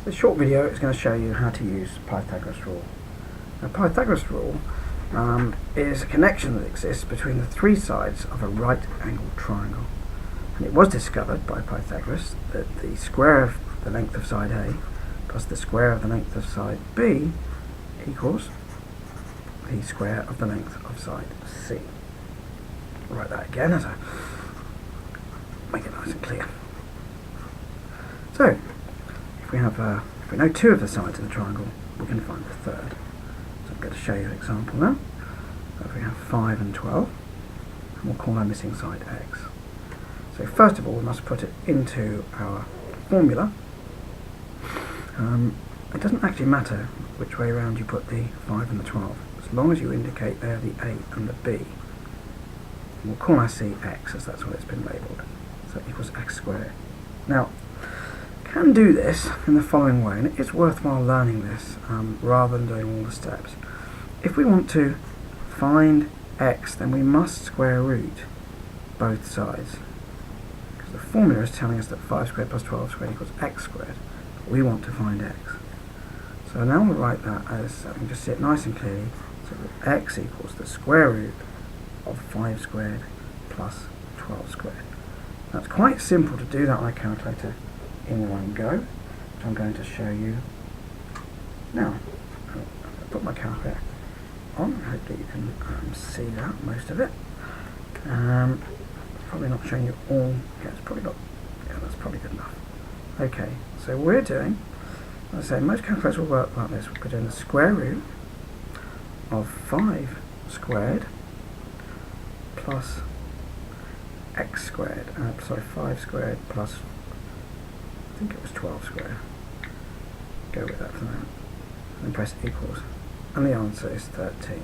This short video is going to show you how to use Pythagoras rule. Now, Pythagoras rule is a connection that exists between the three sides of a right angled triangle. And it was discovered by Pythagoras that the square of the length of side A plus the square of the length of side B equals the square of the length of side C. I'll write that again as I make it nice and clear. So, if we know two of the sides of the triangle, we can find the third. So I'm going to show you an example now. So if we have 5 and 12, and we'll call our missing side x. So first of all, we must put it into our formula. It doesn't actually matter which way around you put the 5 and the 12, as long as you indicate there the A and the B. We'll call our C x, as that's what it's been labelled. So it equals x squared. Now, can do this in the following way, and it's worthwhile learning this rather than doing all the steps. If we want to find x, then we must square root both sides, because the formula is telling us that 5 squared plus 12 squared equals x squared. But we want to find x. So now we'll write that as, I can just see it nice and clearly, so that x equals the square root of 5 squared plus 12 squared. Now it's quite simple to do that on a calculator in one go, which I'm going to show you now. I'll put my calculator on, hopefully you can see that, most of it. Probably not showing you all, yeah, it's probably not, yeah, that's probably good enough. Okay, so we're doing, as I say, most calculators will work like this. We're doing the square root of 5 squared plus x squared, 5 squared plus, I think it was 12 squared. Go with that for now. And press equals. And the answer is 13.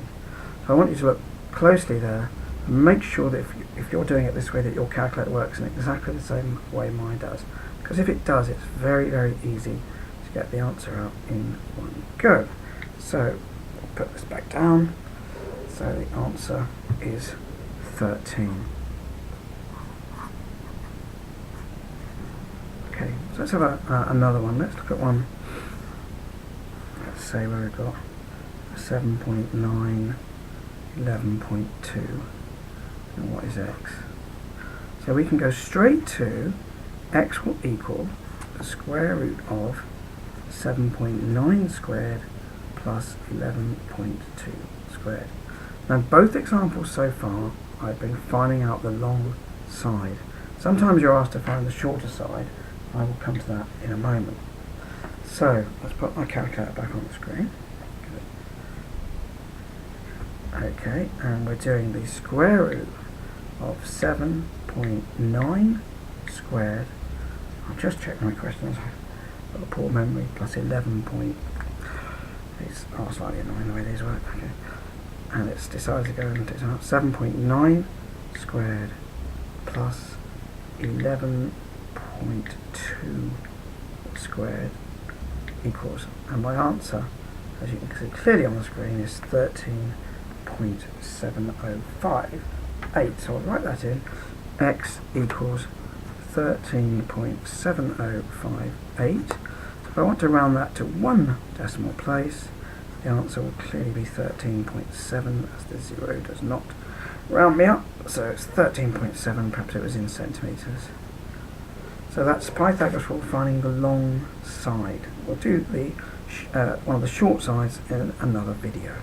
So I want you to look closely there and make sure that if you're doing it this way, that your calculator works in exactly the same way mine does. Because if it does, it's very, very easy to get the answer out in one go. So we'll put this back down. So the answer is 13. Okay, so let's have another one. Let's look at one, let's say where we've got 7.9, 11.2, and what is x? So we can go straight to x will equal the square root of 7.9 squared plus 11.2 squared. Now both examples so far, I've been finding out the long side. Sometimes you're asked to find the shorter side. I will come to that in a moment. So let's put my calculator back on the screen. Okay, and we're doing the square root of 7.9 squared. I'll just check my questions. I've got a poor memory. Plus 11 point. These are slightly annoying the way these work. Okay, and it's decided to go into 7.9 squared plus 11.2 squared equals, and my answer, as you can see clearly on the screen, is 13.7058. So I'll write that in. X equals 13.7058. So if I want to round that to one decimal place, the answer will clearly be 13.7, as the 0 does not round me up. So it's 13.7, perhaps it was in centimetres. So that's Pythagoras rule, finding the long side. We'll do the one of the short sides in another video.